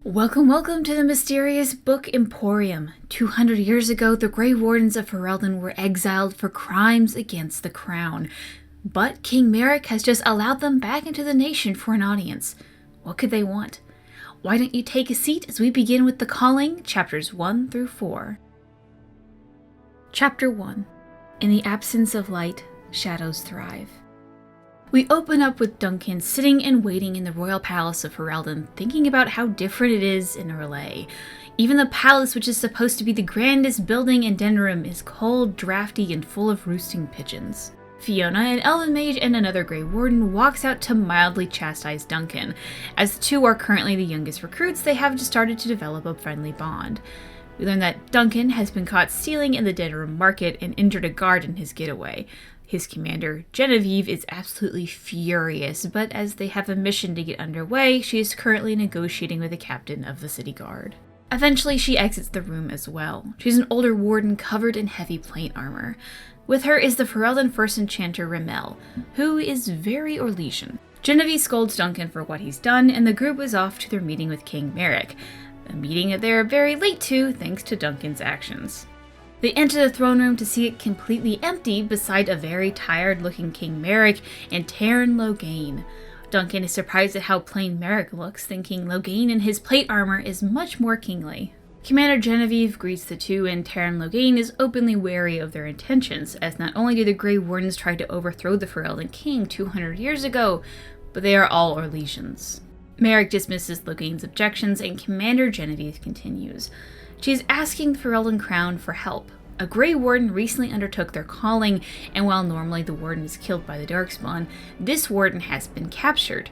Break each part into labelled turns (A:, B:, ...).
A: Welcome to the mysterious Book Emporium. 200 years ago, the Grey Wardens of Ferelden were exiled for crimes against the crown. But King Merrick has just allowed them back into the nation for an audience. What could they want? Why don't you take a seat as we begin with The Calling, chapters 1 through 4. Chapter 1. In the absence of light, shadows thrive. We open up with Duncan sitting and waiting in the royal palace of Ferelden, thinking about how different it is in Orlais. Even the palace, which is supposed to be the grandest building in Denerim, is cold, drafty, and full of roosting pigeons. Fiona, an elven mage and another Grey Warden, walks out to mildly chastise Duncan. As the two are currently the youngest recruits, they have just started to develop a friendly bond. We learn that Duncan has been caught stealing in the Denerim market and injured a guard in his getaway. His commander, Genevieve, is absolutely furious, but as they have a mission to get underway, she is currently negotiating with the captain of the city guard. Eventually, she exits the room as well. She's an older warden covered in heavy plate armor. With her is the Ferelden First Enchanter Rimmel, who is very Orlesian. Genevieve scolds Duncan for what he's done, and the group is off to their meeting with King Merrick, a meeting that they're very late to thanks to Duncan's actions. They enter the throne room to see it completely empty beside a very tired-looking King Merrick and Taryn Loghain. Duncan is surprised at how plain Merrick looks, thinking Loghain in his plate armor is much more kingly. Commander Genevieve greets the two, and Taryn Loghain is openly wary of their intentions, as not only do the Grey Wardens try to overthrow the Ferelden king 200 years ago, but they are all Orlesians. Merrick dismisses Loghain's objections, and Commander Genevieve continues. She is asking the Ferelden Crown for help. A Grey Warden recently undertook their calling, and while normally the Warden is killed by the Darkspawn, this Warden has been captured.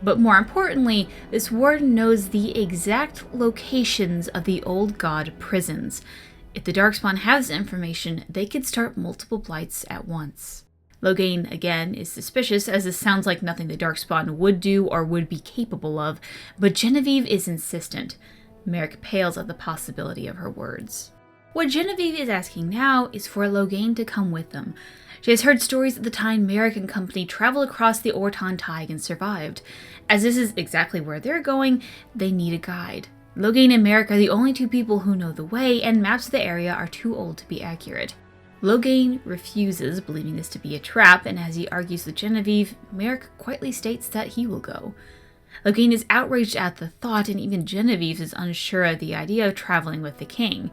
A: But more importantly, this Warden knows the exact locations of the old god prisons. If the Darkspawn has this information, they could start multiple blights at once. Loghain, again, is suspicious, as this sounds like nothing the Darkspawn would do or would be capable of, but Genevieve is insistent. Merrick pales at the possibility of her words. What Genevieve is asking now is for Loghain to come with them. She has heard stories of the time Merrick and company traveled across the Orton Tide and survived. As this is exactly where they're going, they need a guide. Loghain and Merrick are the only two people who know the way, and maps of the area are too old to be accurate. Loghain refuses, believing this to be a trap, and as he argues with Genevieve, Merrick quietly states that he will go. Loghain is outraged at the thought, and even Genevieve is unsure of the idea of traveling with the king.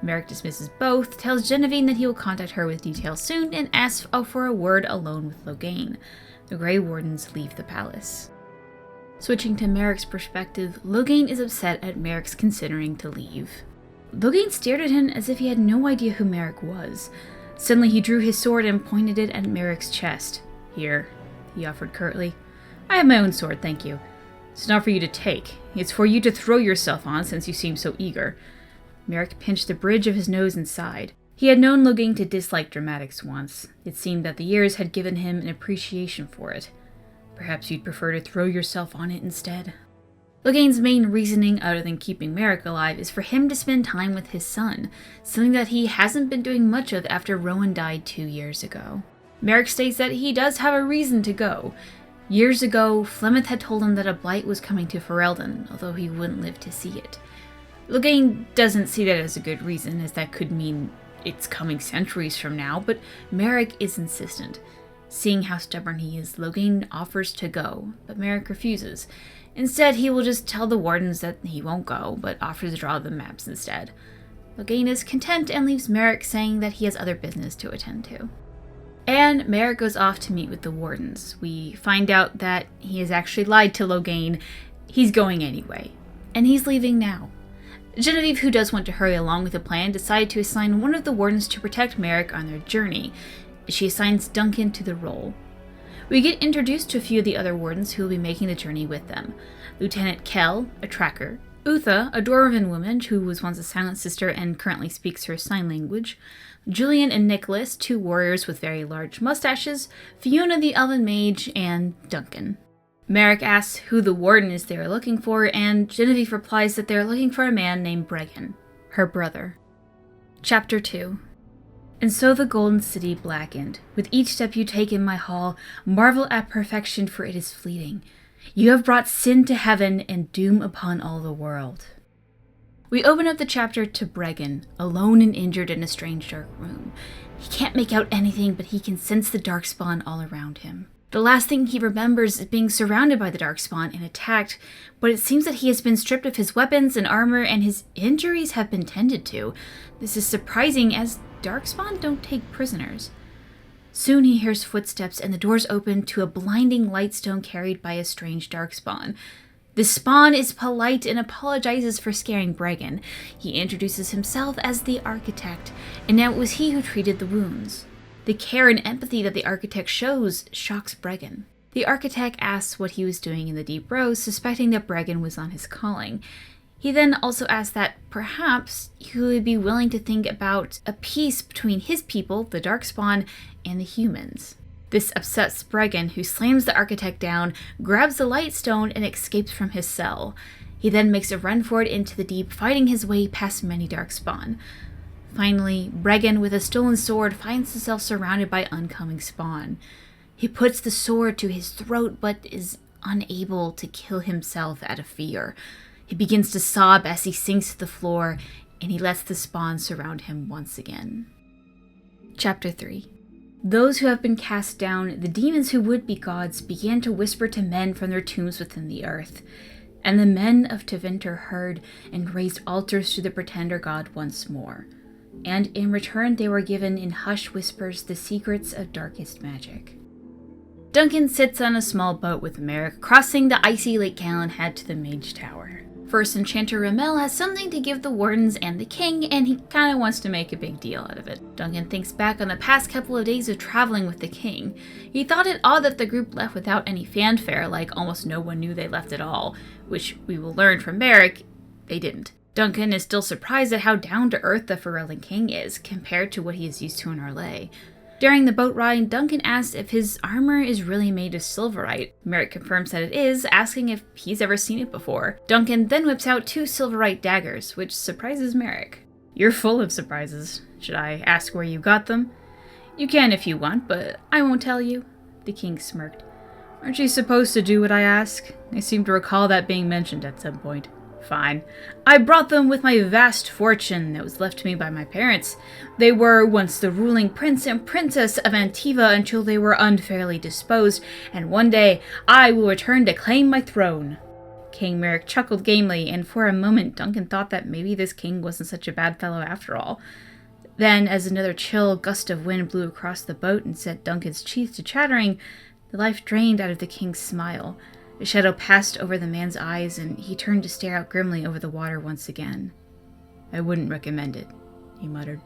A: Merrick dismisses both, tells Genevieve that he will contact her with details soon, and asks for a word alone with Loghain. The Grey Wardens leave the palace. Switching to Merrick's perspective, Loghain is upset at Merrick's considering to leave. Loghain stared at him as if he had no idea who Merrick was. Suddenly he drew his sword and pointed it at Merrick's chest. "Here," he offered curtly. "I have my own sword, thank you. It's not for you to take. It's for you to throw yourself on, since you seem so eager." Merrick pinched the bridge of his nose and sighed. He had known Loghain to dislike dramatics once. It seemed that the years had given him an appreciation for it. "Perhaps you'd prefer to throw yourself on it instead?" Loghain's main reasoning, other than keeping Merrick alive, is for him to spend time with his son, something that he hasn't been doing much of after Rowan died 2 years ago. Merrick states that he does have a reason to go. Years ago, Flemeth had told him that a blight was coming to Ferelden, although he wouldn't live to see it. Loghain doesn't see that as a good reason, as that could mean it's coming centuries from now, but Merrick is insistent. Seeing how stubborn he is, Loghain offers to go, but Merrick refuses. Instead, he will just tell the wardens that he won't go, but offers to draw the maps instead. Loghain is content and leaves Merrick, saying that he has other business to attend to. And Merrick goes off to meet with the wardens. We find out that he has actually lied to Loghain. He's going anyway. And he's leaving now. Genevieve, who does want to hurry along with the plan, decided to assign one of the wardens to protect Merrick on their journey. She assigns Duncan to the role. We get introduced to a few of the other wardens who will be making the journey with them. Lieutenant Ghil, a tracker, Utha, a dwarven woman who was once a silent sister and currently speaks her sign language, Julian and Nicholas, 2 warriors with very large mustaches, Fiona the elven mage, and Duncan. Merrick asks who the warden is they are looking for, and Genevieve replies that they are looking for a man named Bregan, her brother. Chapter 2. And so the golden city blackened. With each step you take in my hall, marvel at perfection, for it is fleeting. You have brought sin to heaven and doom upon all the world. We open up the chapter to Bregan, alone and injured in a strange dark room. He can't make out anything, but he can sense the darkspawn all around him. The last thing he remembers is being surrounded by the darkspawn and attacked, but it seems that he has been stripped of his weapons and armor and his injuries have been tended to. This is surprising, as darkspawn don't take prisoners. Soon he hears footsteps and the doors open to a blinding lightstone carried by a strange darkspawn. The spawn is polite and apologizes for scaring Bregan. He introduces himself as the architect, and now it was he who treated the wounds. The care and empathy that the architect shows shocks Bregan. The architect asks what he was doing in the Deep Rose, suspecting that Bregan was on his calling. He then also asks that perhaps he would be willing to think about a peace between his people, the Darkspawn, and the humans. This upsets Bregan, who slams the architect down, grabs the Lightstone, and escapes from his cell. He then makes a run for it into the deep, fighting his way past many Darkspawn. Finally, Bregan, with a stolen sword, finds himself surrounded by oncoming spawn. He puts the sword to his throat, but is unable to kill himself out of fear. He begins to sob as he sinks to the floor, and he lets the spawn surround him once again. Chapter 3. Those who have been cast down, the demons who would be gods, began to whisper to men from their tombs within the earth. And the men of Tevinter heard and raised altars to the pretender god once more. And in return they were given in hushed whispers the secrets of darkest magic. Duncan sits on a small boat with Merrick, crossing the icy Lake Callan head to the Mage Tower. First Enchanter Ramel has something to give the Wardens and the King, and he kinda wants to make a big deal out of it. Duncan thinks back on the past couple of days of traveling with the King. He thought it odd that the group left without any fanfare, like almost no one knew they left at all, which we will learn from Merrick, they didn't. Duncan is still surprised at how down-to-earth the Dirthalen King is, compared to what he is used to in Arlay. During the boat ride, Duncan asks if his armor is really made of silverite. Merrick confirms that it is, asking if he's ever seen it before. Duncan then whips out 2 silverite daggers, which surprises Merrick. You're full of surprises. Should I ask where you got them? You can if you want, but I won't tell you. The king smirked. Aren't you supposed to do what I ask? I seem to recall that being mentioned at some point. Fine. I brought them with my vast fortune that was left to me by my parents. They were once the ruling prince and princess of Antiva until they were unfairly disposed, and one day I will return to claim my throne. King Merrick chuckled gamely, and for a moment Duncan thought that maybe this king wasn't such a bad fellow after all. Then, as another chill gust of wind blew across the boat and set Duncan's teeth to chattering, the life drained out of the king's smile. A shadow passed over the man's eyes, and he turned to stare out grimly over the water once again. I wouldn't recommend it, he muttered.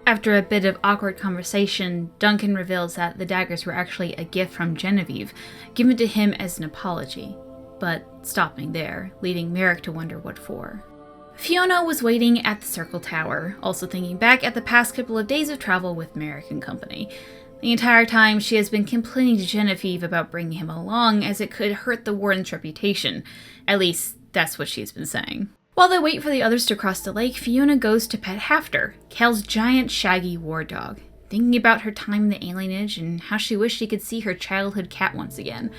A: After a bit of awkward conversation, Duncan reveals that the daggers were actually a gift from Genevieve, given to him as an apology, but stopping there, leading Merrick to wonder what for. Fiona was waiting at the Circle Tower, also thinking back at the past couple of days of travel with Merrick and company. The entire time, she has been complaining to Genevieve about bringing him along, as it could hurt the Warden's reputation. At least, that's what she's been saying. While they wait for the others to cross the lake, Fiona goes to pet Hafter, Kel's giant, shaggy war dog, thinking about her time in the alienage and how she wished she could see her childhood cat once again.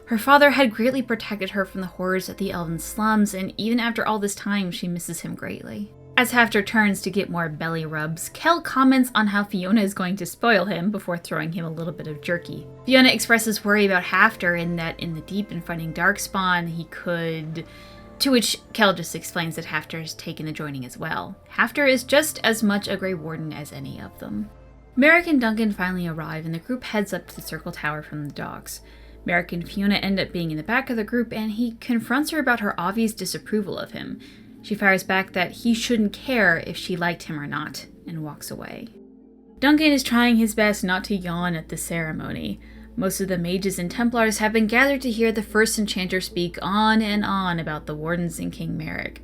A: Her father had greatly protected her from the horrors of the elven slums, and even after all this time, she misses him greatly. As Hafter turns to get more belly rubs, Kel comments on how Fiona is going to spoil him before throwing him a little bit of jerky. Fiona expresses worry about Hafter in that in the deep and fighting Darkspawn, he could... To which Kel just explains that Hafter has taken the joining as well. Hafter is just as much a Grey Warden as any of them. Merrick and Duncan finally arrive, and the group heads up to the Circle Tower from the docks. Merrick and Fiona end up being in the back of the group, and he confronts her about her obvious disapproval of him. She fires back that he shouldn't care if she liked him or not, and walks away. Duncan is trying his best not to yawn at the ceremony. Most of the mages and Templars have been gathered to hear the first enchanter speak on and on about the Wardens and King Merrick.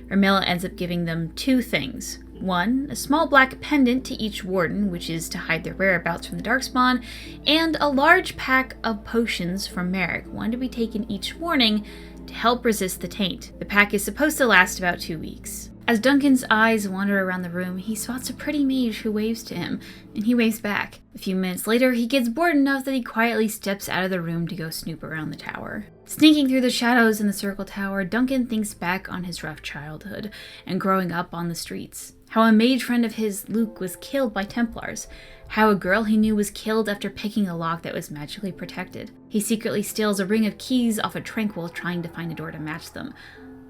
A: Ermila ends up giving them 2 things. 1, a small black pendant to each Warden, which is to hide their whereabouts from the Darkspawn, and a large pack of potions from Merrick, one to be taken each morning, to help resist the taint. The pack is supposed to last about 2 weeks. As Duncan's eyes wander around the room, he spots a pretty mage who waves to him, and he waves back. A few minutes later, he gets bored enough that he quietly steps out of the room to go snoop around the tower. Sneaking through the shadows in the circle tower, Duncan thinks back on his rough childhood and growing up on the streets. How a mage friend of his, Luke, was killed by Templars. How a girl he knew was killed after picking a lock that was magically protected. He secretly steals a ring of keys off a tranquil trying to find a door to match them.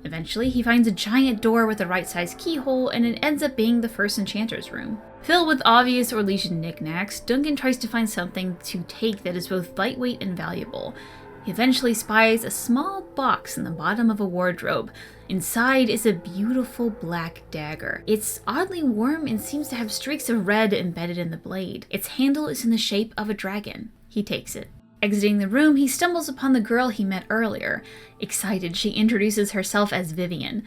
A: Eventually, he finds a giant door with the right-sized keyhole, and it ends up being the first enchanter's room. Filled with obvious Orlesian knickknacks, Duncan tries to find something to take that is both lightweight and valuable. He eventually spies a small box in the bottom of a wardrobe. Inside is a beautiful black dagger. It's oddly warm and seems to have streaks of red embedded in the blade. Its handle is in the shape of a dragon. He takes it. Exiting the room, he stumbles upon the girl he met earlier. Excited, she introduces herself as Vivian.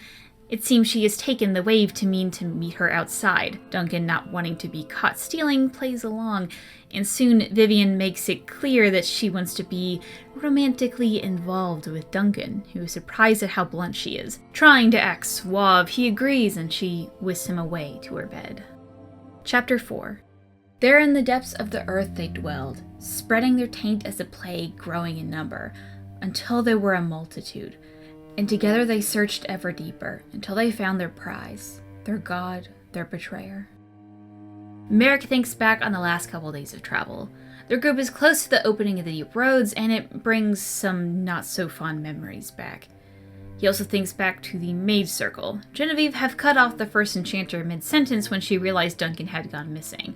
A: It seems she has taken the wave to mean to meet her outside. Duncan, not wanting to be caught stealing, plays along, and soon Vivian makes it clear that she wants to be romantically involved with Duncan, who is surprised at how blunt she is. Trying to act suave, he agrees and she whisks him away to her bed. Chapter 4. There in the depths of the earth they dwelled, spreading their taint as a plague, growing in number, until there were a multitude. And together they searched ever deeper, until they found their prize, their god, their betrayer. Merrick thinks back on the last couple days of travel. Their group is close to the opening of the deep roads, and it brings some not-so-fond memories back. He also thinks back to the mage circle. Genevieve had cut off the first enchanter mid-sentence when she realized Duncan had gone missing.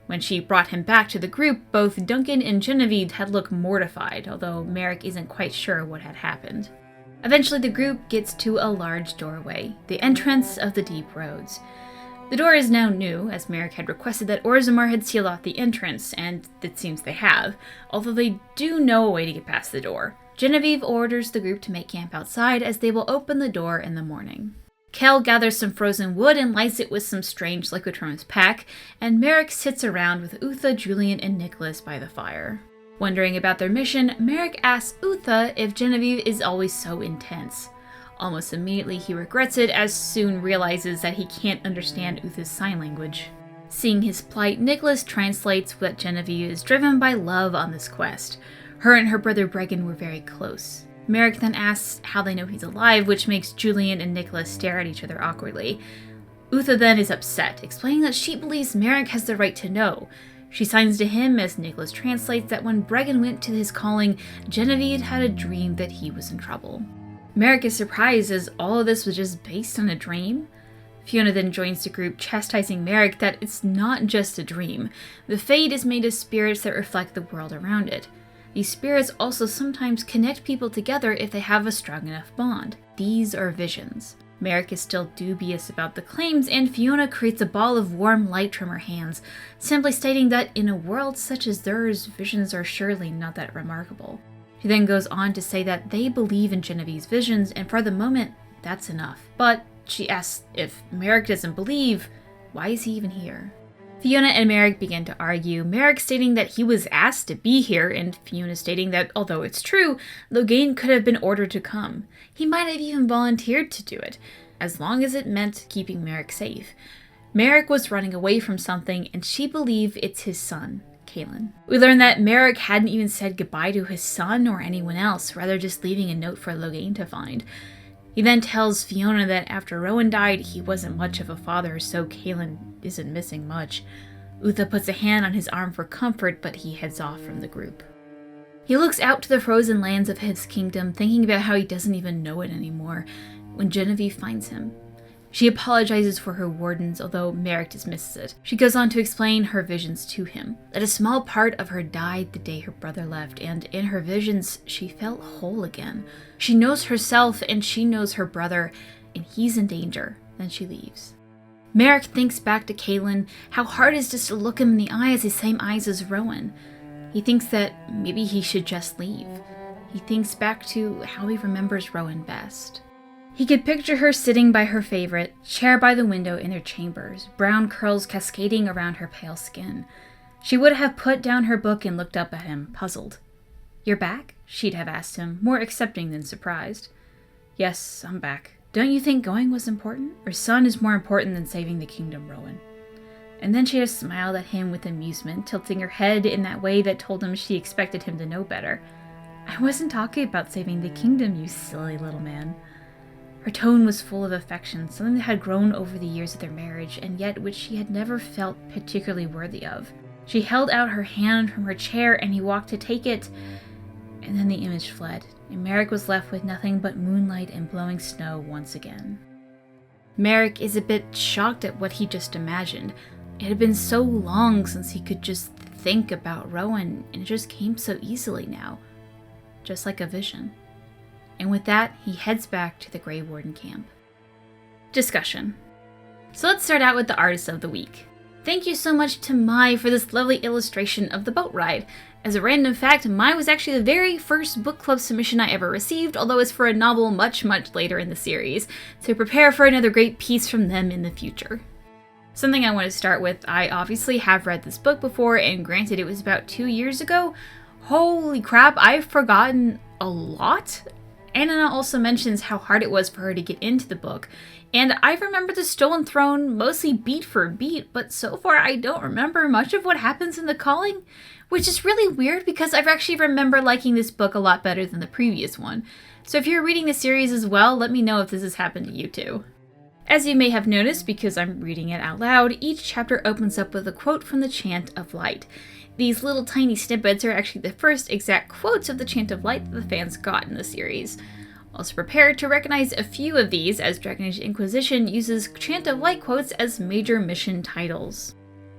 A: When she brought him back to the group, both Duncan and Genevieve had looked mortified, although Merrick isn't quite sure what had happened. Eventually, the group gets to a large doorway, the entrance of the deep roads. The door is now new, as Merrick had requested that Orzammar had sealed off the entrance, and it seems they have, although they do know a way to get past the door. Genevieve orders the group to make camp outside, as they will open the door in the morning. Ghil gathers some frozen wood and lights it with some strange liquid from his pack, and Merrick sits around with Utha, Julian, and Nicholas by the fire. Wondering about their mission, Merrick asks Utha if Genevieve is always so intense. Almost immediately he regrets it, as soon realizes that he can't understand Utha's sign language. Seeing his plight, Nicholas translates that Genevieve is driven by love on this quest. Her and her brother Bregan were very close. Merrick then asks how they know he's alive, which makes Julian and Nicholas stare at each other awkwardly. Utha then is upset, explaining that she believes Merrick has the right to know. She signs to him as Nicholas translates that when Bregan went to his calling, Genevieve had a dream that he was in trouble. Merrick is surprised as all of this was just based on a dream. Fiona then joins the group, chastising Merrick that it's not just a dream. The Fade is made of spirits that reflect the world around it. These spirits also sometimes connect people together if they have a strong enough bond. These are visions. Merrick is still dubious about the claims, and Fiona creates a ball of warm light from her hands, simply stating that in a world such as theirs, visions are surely not that remarkable. She then goes on to say that they believe in Genevieve's visions, and for the moment, that's enough. But she asks if Merrick doesn't believe, why is he even here? Fiona and Merrick begin to argue, Merrick stating that he was asked to be here, and Fiona stating that, although it's true, Loghain could have been ordered to come. He might have even volunteered to do it, as long as it meant keeping Merrick safe. Merrick was running away from something, and she believed it's his son, Kaelin. We learn that Merrick hadn't even said goodbye to his son or anyone else, rather just leaving a note for Loghain to find. He then tells Fiona that after Rowan died, he wasn't much of a father, so Kaelin isn't missing much. Utha puts a hand on his arm for comfort, but he heads off from the group. He looks out to the frozen lands of his kingdom, thinking about how he doesn't even know it anymore, when Genevieve finds him. She apologizes for her wardens, although Merrick dismisses it. She goes on to explain her visions to him, that a small part of her died the day her brother left, and in her visions, she felt whole again. She knows herself, and she knows her brother, and he's in danger. Then she leaves. Merrick thinks back to Kaelin, how hard it is just to look him in the eyes, the same eyes as Rowan. He thinks that maybe he should just leave. He thinks back to how he remembers Rowan best. He could picture her sitting by her favorite, chair by the window in their chambers, brown curls cascading around her pale skin. She would have put down her book and looked up at him, puzzled. "You're back?" she'd have asked him, more accepting than surprised. "Yes, I'm back." Don't you think going was important? Her son is more important than saving the kingdom, Rowan." And then she just smiled at him with amusement, tilting her head in that way that told him she expected him to know better. "I wasn't talking about saving the kingdom, you silly little man." Her tone was full of affection, something that had grown over the years of their marriage, and yet which she had never felt particularly worthy of. She held out her hand from her chair, and he walked to take it, and then the image fled, and Merrick was left with nothing but moonlight and blowing snow once again. Merrick is a bit shocked at what he just imagined. It had been so long since he could just think about Rowan, and it just came so easily now. Just like a vision. And with that, he heads back to the Grey Warden camp. Discussion. So let's start out with the artist of the week. Thank you so much to Mai for this lovely illustration of the boat ride. As a random fact, Mai was actually the very first book club submission I ever received, although it's for a novel much later in the series, so prepare for another great piece from them in the future. Something I want to start with, I obviously have read this book before, and granted it was about 2 years ago. Holy crap, I've forgotten a lot. Anna also mentions how hard it was for her to get into the book, and I remember the Stolen Throne mostly beat for beat, but so far I don't remember much of what happens in the Calling, which is really weird because I actually remember liking this book a lot better than the previous one. So if you're reading the series as well, let me know if this has happened to you too. As you may have noticed, because I'm reading it out loud, each chapter opens up with a quote from the Chant of Light. These little tiny snippets are actually the first exact quotes of the Chant of Light that the fans got in the series. Also prepare to recognize a few of these, as Dragon Age Inquisition uses Chant of Light quotes as major mission titles.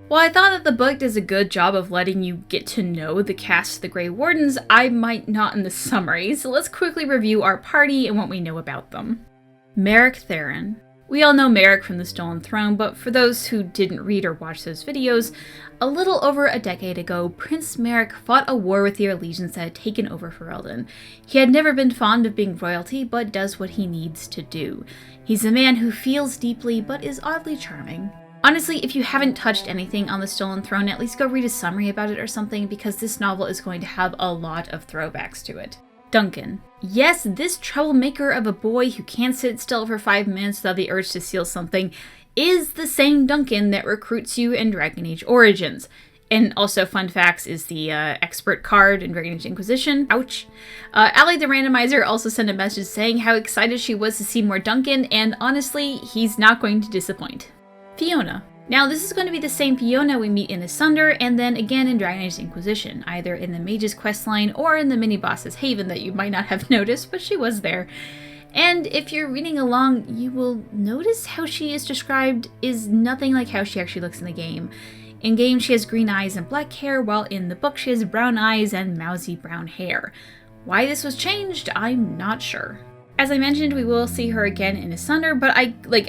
A: While I thought that the book does a good job of letting you get to know the cast of the Grey Wardens, I might not in the summary, so let's quickly review our party and what we know about them. Merrick Theron. We all know Merrick from the Stolen Throne, but for those who didn't read or watch those videos, a little over a decade ago, Prince Merrick fought a war with the Allegiance that had taken over Ferelden. He had never been fond of being royalty, but does what he needs to do. He's a man who feels deeply, but is oddly charming. Honestly, if you haven't touched anything on the Stolen Throne, at least go read a summary about it or something, because this novel is going to have a lot of throwbacks to it. Duncan. Yes, this troublemaker of a boy who can't sit still for 5 minutes without the urge to steal something is the same Duncan that recruits you in Dragon Age Origins. And also, fun facts is the expert card in Dragon Age Inquisition. Ouch. Allie the randomizer also sent a message saying how excited she was to see more Duncan, and honestly, he's not going to disappoint. Fiona. Now, this is going to be the same Fiona we meet in Asunder, and then again in Dragon Age Inquisition, either in the Mage's questline or in the mini-boss's Haven that you might not have noticed, but she was there. And if you're reading along, you will notice how she is described is nothing like how she actually looks in the game. In game, she has green eyes and black hair, while in the book she has brown eyes and mousy brown hair. Why this was changed, I'm not sure. As I mentioned, we will see her again in Asunder, but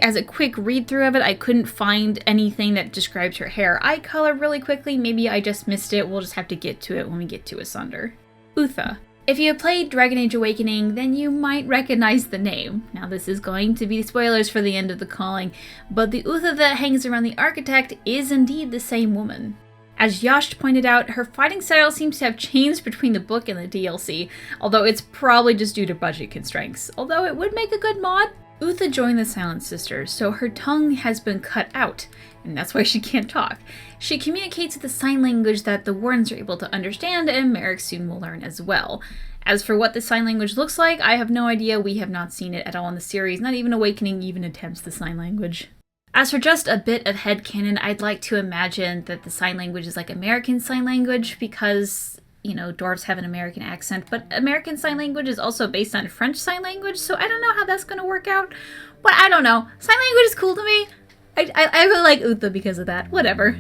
A: as a quick read-through of it, I couldn't find anything that describes her hair eye color really quickly. Maybe I just missed it. We'll just have to get to it when we get to Asunder. Utha. If you have played Dragon Age Awakening, then you might recognize the name. Now, this is going to be spoilers for the end of the Calling, but the Utha that hangs around the Architect is indeed the same woman. As Yash pointed out, her fighting style seems to have changed between the book and the DLC, although it's probably just due to budget constraints, although it would make a good mod. Utha joined the Silent Sisters, so her tongue has been cut out, and that's why she can't talk. She communicates with the sign language that the Wardens are able to understand, and Merrick soon will learn as well. As for what the sign language looks like, I have no idea. We have not seen it at all in the series, not even Awakening even attempts the sign language. As for just a bit of headcanon, I'd like to imagine that the sign language is like American Sign Language because, dwarves have an American accent, but American Sign Language is also based on French Sign Language, so I don't know how that's going to work out. But I don't know. Sign language is cool to me. I really like Utha because of that. Whatever.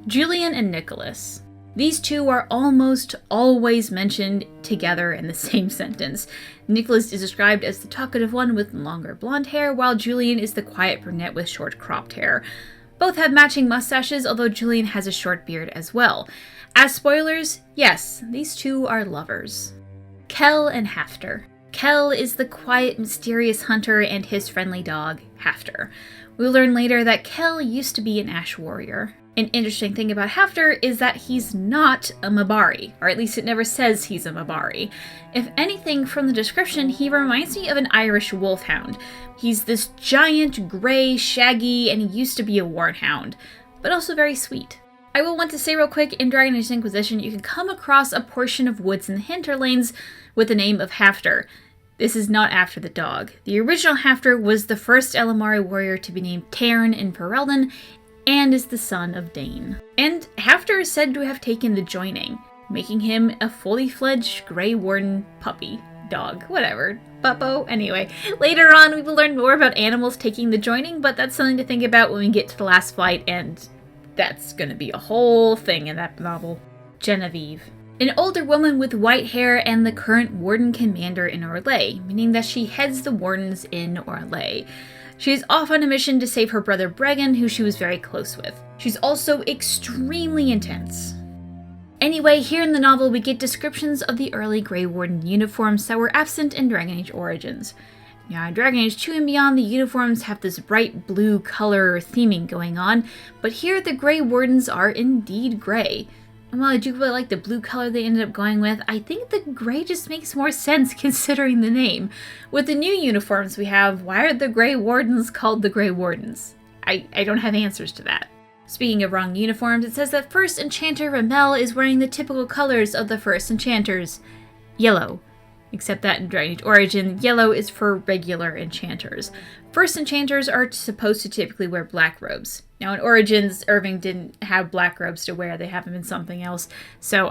A: Julian and Nicholas. These two are almost always mentioned together in the same sentence. Nicholas is described as the talkative one with longer blonde hair, while Julian is the quiet brunette with short cropped hair. Both have matching mustaches, although Julian has a short beard as well. As spoilers, yes, these two are lovers. Ghil and Hafter. Ghil is the quiet, mysterious hunter and his friendly dog, Hafter. We'll learn later that Ghil used to be an Ash warrior. An interesting thing about Hafter is that he's not a Mabari, or at least it never says he's a Mabari. If anything, from the description, he reminds me of an Irish wolfhound. He's this giant, grey, shaggy, and he used to be a warhound, but also very sweet. I will want to say real quick, in Dragon Age Inquisition, you can come across a portion of woods in the hinterlands with the name of Hafter. This is not after the dog. The original Hafter was the first Elamari warrior to be named Tairn in Ferelden, and is the son of Dane. And Hafter is said to have taken the joining, making him a fully fledged Grey Warden puppy, dog, whatever, puppo. Anyway, later on we will learn more about animals taking the joining, but that's something to think about when we get to the last fight, and that's gonna be a whole thing in that novel. Genevieve. An older woman with white hair and the current Warden Commander in Orlais, meaning that she heads the Wardens in Orlais. She is off on a mission to save her brother Bregan, who she was very close with. She's also extremely intense. Anyway, here in the novel we get descriptions of the early Grey Warden uniforms that were absent in Dragon Age Origins. Now, in Dragon Age 2 and beyond, the uniforms have this bright blue color theming going on, but here the Grey Wardens are indeed grey. And while I do really like the blue color they ended up going with, I think the gray just makes more sense considering the name. With the new uniforms we have, why are the Grey Wardens called the Grey Wardens? I don't have answers to that. Speaking of wrong uniforms, it says that First Enchanter Ramel is wearing the typical colors of the First Enchanters. Yellow. Except that in Dragon Age Origin, yellow is for regular enchanters. First Enchanters are supposed to typically wear black robes. Now in Origins, Irving didn't have black robes to wear, they have them in something else. So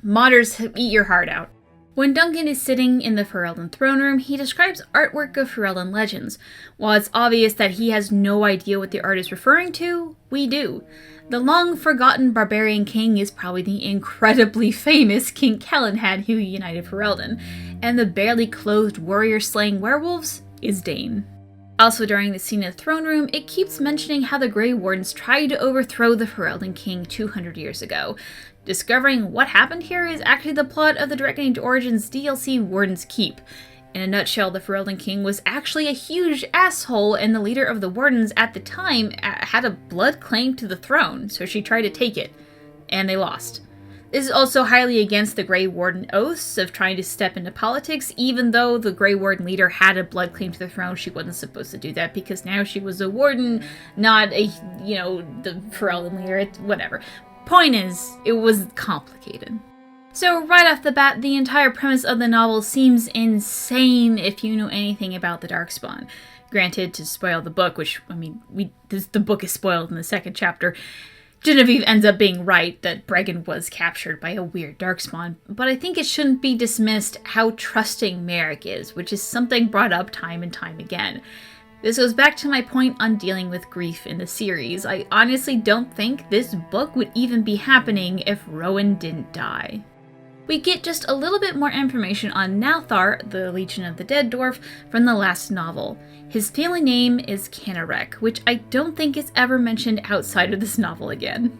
A: modders, eat your heart out. When Duncan is sitting in the Ferelden throne room, he describes artwork of Ferelden legends. While it's obvious that he has no idea what the art is referring to, we do. The long-forgotten barbarian king is probably the incredibly famous King Kellenhad who united Ferelden, and the barely clothed warrior slaying werewolves is Dane. Also during the scene in the throne room, it keeps mentioning how the Grey Wardens tried to overthrow the Ferelden king 200 years ago. Discovering what happened here is actually the plot of the Dragon Age Origins DLC Warden's Keep. In a nutshell, the Ferelden king was actually a huge asshole, and the leader of the Wardens at the time had a blood claim to the throne, so she tried to take it, and they lost. This is also highly against the Grey Warden oaths of trying to step into politics. Even though the Grey Warden leader had a blood claim to the throne, she wasn't supposed to do that because now she was a warden, not the Ferelden leader, whatever. Point is, it was complicated. So right off the bat, the entire premise of the novel seems insane if you know anything about the Darkspawn. Granted, to spoil the book, which, the book is spoiled in the second chapter, Genevieve ends up being right that Bregan was captured by a weird Darkspawn, but I think it shouldn't be dismissed how trusting Merrick is, which is something brought up time and time again. This goes back to my point on dealing with grief in the series. I honestly don't think this book would even be happening if Rowan didn't die. We get just a little bit more information on Nalthar, the Legion of the Dead Dwarf, from the last novel. His family name is Canarek, which I don't think is ever mentioned outside of this novel again.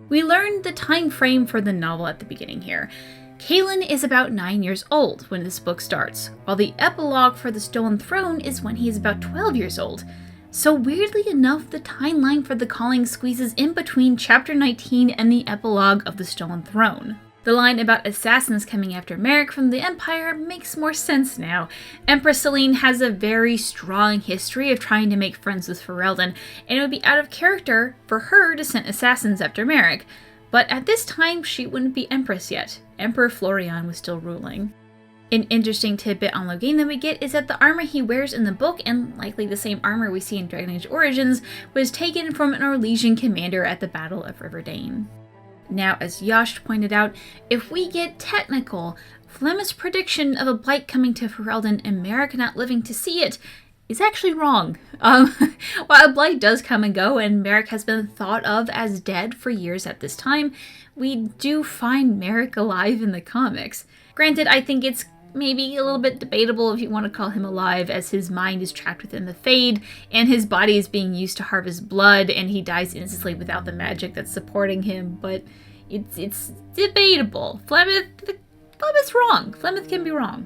A: We learned the time frame for the novel at the beginning here. Kaelin is about 9 years old when this book starts, while the epilogue for the Stolen Throne is when he is about 12 years old. So weirdly enough, the timeline for the Calling squeezes in between chapter 19 and the epilogue of the Stolen Throne. The line about assassins coming after Merrick from the Empire makes more sense now. Empress Celine has a very strong history of trying to make friends with Ferelden, and it would be out of character for her to send assassins after Merrick. But at this time, she wouldn't be Empress yet. Emperor Florian was still ruling. An interesting tidbit on Loghain that we get is that the armor he wears in the book, and likely the same armor we see in Dragon Age Origins, was taken from an Orlesian commander at the Battle of Riverdane. Now, as Yash pointed out, if we get technical, Flemeth's prediction of a blight coming to Ferelden and Merrick not living to see it is actually wrong. While a blight does come and go, and Merrick has been thought of as dead for years at this time, we do find Merrick alive in the comics. Granted, I think it's maybe a little bit debatable if you want to call him alive, as his mind is trapped within the Fade, and his body is being used to harvest blood, and he dies instantly without the magic that's supporting him, but it's debatable. Flemeth's wrong. Flemeth can be wrong.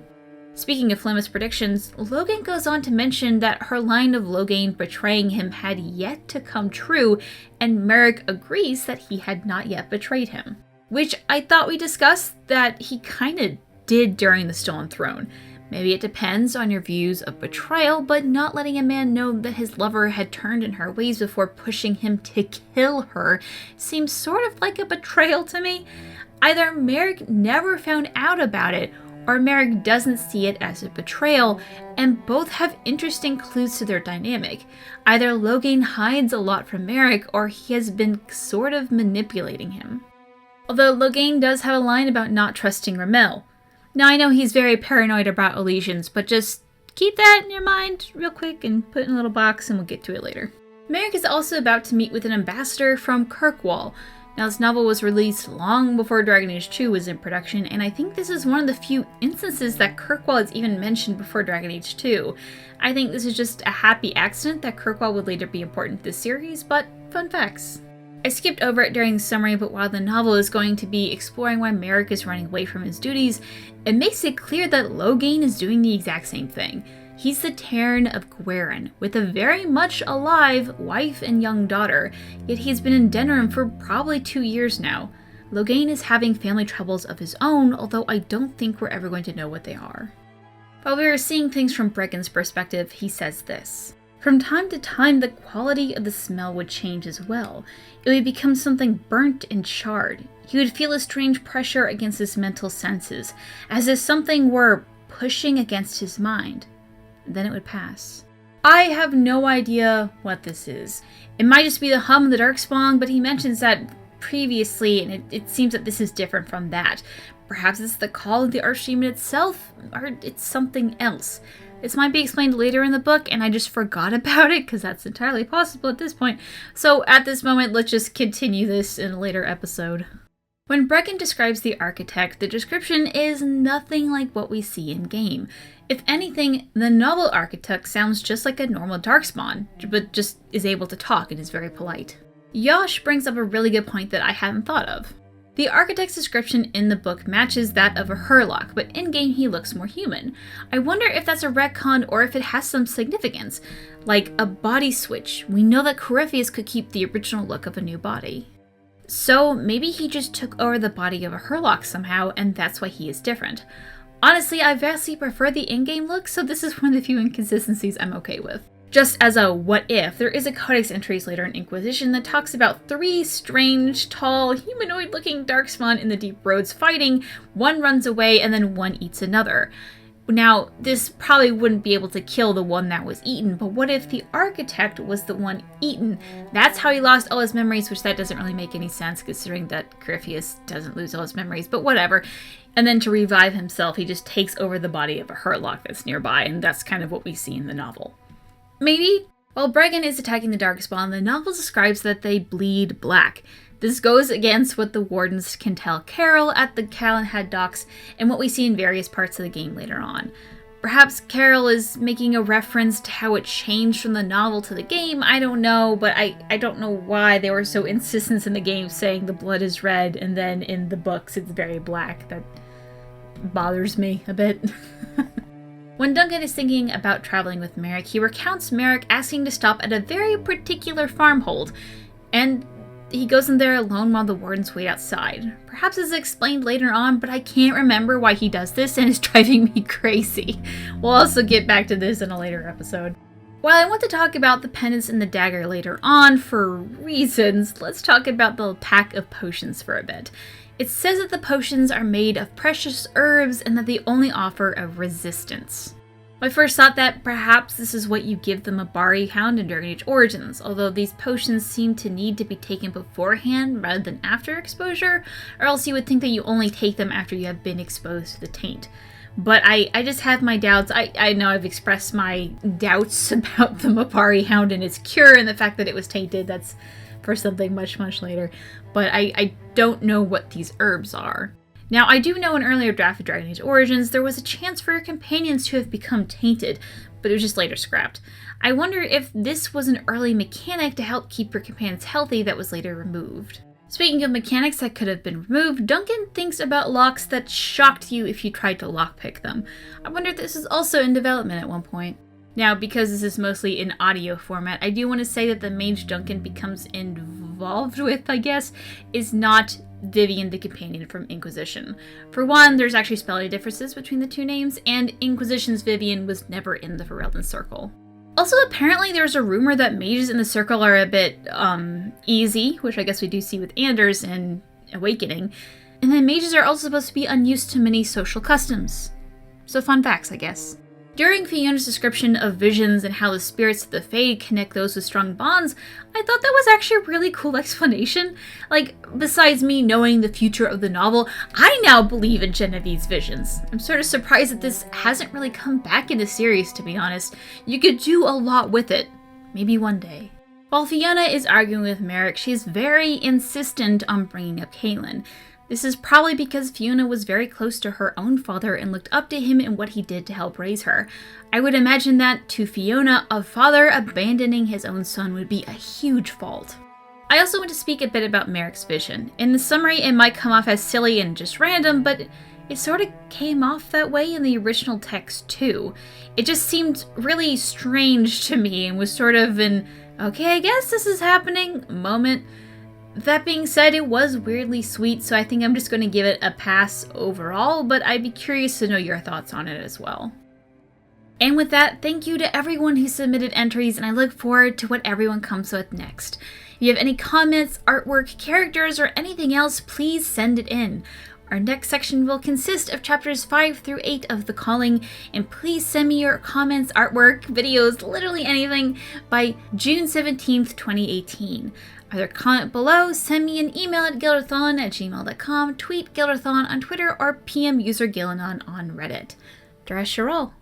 A: Speaking of Flemeth's predictions, Logan goes on to mention that her line of Logain betraying him had yet to come true, and Merrick agrees that he had not yet betrayed him. Which I thought we discussed that he kinda did during the Stolen Throne. Maybe it depends on your views of betrayal, but not letting a man know that his lover had turned in her ways before pushing him to kill her seems sort of like a betrayal to me. Either Merrick never found out about it, or Merrick doesn't see it as a betrayal, and both have interesting clues to their dynamic. Either Logain hides a lot from Merrick, or he has been sort of manipulating him. Although Logain does have a line about not trusting Ramel. Now I know he's very paranoid about illusions, but just keep that in your mind real quick and put it in a little box and we'll get to it later. Merrick is also about to meet with an ambassador from Kirkwall. Now, this novel was released long before Dragon Age 2 was in production, and I think this is one of the few instances that Kirkwall is even mentioned before Dragon Age 2. I think this is just a happy accident that Kirkwall would later be important to this series, but fun facts. I skipped over it during the summary, but while the novel is going to be exploring why Merrick is running away from his duties, it makes it clear that Logain is doing the exact same thing. He's the Terran of Gweren, with a very much alive wife and young daughter, yet he's been in Denerim for probably 2 years now. Logain is having family troubles of his own, although I don't think we're ever going to know what they are. While we are seeing things from Brecken's perspective, he says this. From time to time, the quality of the smell would change as well. It would become something burnt and charred. He would feel a strange pressure against his mental senses, as if something were pushing against his mind. Then it would pass. I have no idea what this is. It might just be the hum of the Darkspawn, but he mentions that previously, and it seems that this is different from that. Perhaps it's the call of the Archdemon itself, or it's something else. This might be explained later in the book, and I just forgot about it, because that's entirely possible at this point. So at this moment, let's just continue this in a later episode. When Brecken describes the architect, the description is nothing like what we see in-game. If anything, the novel architect sounds just like a normal Darkspawn, but just is able to talk and is very polite. Yosh brings up a really good point that I hadn't thought of. The architect's description in the book matches that of a Hurlock, but in-game he looks more human. I wonder if that's a retcon or if it has some significance. Like a body switch, we know that Corypheus could keep the original look of a new body. So maybe he just took over the body of a Hurlock somehow, and that's why he is different. Honestly, I vastly prefer the in-game look, so this is one of the few inconsistencies I'm okay with. Just as a what if, there is a Codex entries later in Inquisition that talks about 3 strange, tall, humanoid-looking Darkspawn in the Deep Roads fighting, one runs away and then one eats another. Now, this probably wouldn't be able to kill the one that was eaten, but what if the architect was the one eaten? That's how he lost all his memories, which that doesn't really make any sense considering that Corypheus doesn't lose all his memories, but whatever. And then to revive himself, he just takes over the body of a Hurlock that's nearby, and that's kind of what we see in the novel. Maybe? While Brecken is attacking the Darkspawn, the novel describes that they bleed black. This goes against what the Wardens can tell Carol at the Calenhad docks and what we see in various parts of the game later on. Perhaps Carol is making a reference to how it changed from the novel to the game, I don't know, but I don't know why they were so insistent in the game saying the blood is red and then in the books it's very black. That bothers me a bit. When Duncan is thinking about traveling with Merrick, he recounts Merrick asking to stop at a very particular farmhold, and he goes in there alone while the Wardens wait outside. Perhaps it's explained later on, but I can't remember why he does this and it's driving me crazy. We'll also get back to this in a later episode. While I want to talk about the pendants and the dagger later on for reasons, let's talk about the pack of potions for a bit. It says that the potions are made of precious herbs and that they only offer a resistance. I first thought that perhaps this is what you give the Mabari Hound in Dragon Age Origins, although these potions seem to need to be taken beforehand rather than after exposure, or else you would think that you only take them after you have been exposed to the taint. But I just have my doubts. I know I've expressed my doubts about the Mabari Hound and its cure and the fact that it was tainted. That's for something much, much later. But I don't know what these herbs are. Now, I do know in an earlier draft of Dragon Age Origins, there was a chance for your companions to have become tainted, but it was just later scrapped. I wonder if this was an early mechanic to help keep your companions healthy that was later removed. Speaking of mechanics that could have been removed, Duncan thinks about locks that shocked you if you tried to lockpick them. I wonder if this is also in development at one point. Now, because this is mostly in audio format, I do want to say that the mage Duncan becomes involved with, I guess, is not Vivian the Companion from Inquisition. For one, there's actually spelling differences between the two names, and Inquisition's Vivian was never in the Ferelden Circle. Also, apparently there's a rumor that mages in the Circle are a bit, easy, which I guess we do see with Anders in Awakening, and then mages are also supposed to be unused to many social customs. So fun facts, I guess. During Fiona's description of visions and how the spirits of the Fade connect those with strong bonds, I thought that was actually a really cool explanation. Like, besides me knowing the future of the novel, I now believe in Genevieve's visions. I'm sort of surprised that this hasn't really come back in the series, to be honest. You could do a lot with it. Maybe one day. While Fiona is arguing with Merrick, she's very insistent on bringing up Caitlin. This is probably because Fiona was very close to her own father and looked up to him and what he did to help raise her. I would imagine that, to Fiona, a father abandoning his own son would be a huge fault. I also want to speak a bit about Merrick's vision. In the summary, it might come off as silly and just random, but it sort of came off that way in the original text too. It just seemed really strange to me and was sort of an, okay, I guess this is happening moment. That being said, it was weirdly sweet, so I think I'm just going to give it a pass overall, but I'd be curious to know your thoughts on it as well. And with that, thank you to everyone who submitted entries, and I look forward to what everyone comes with next. If you have any comments, artwork, characters, or anything else, please send it in. Our next section will consist of chapters 5 through 8 of The Calling, and please send me your comments, artwork, videos, literally anything by June 17th, 2018. Either comment below, send me an email at Dirthalen@gmail.com, tweet Dirthalen on Twitter, or PM user Gillanon on Reddit. Dress your roll.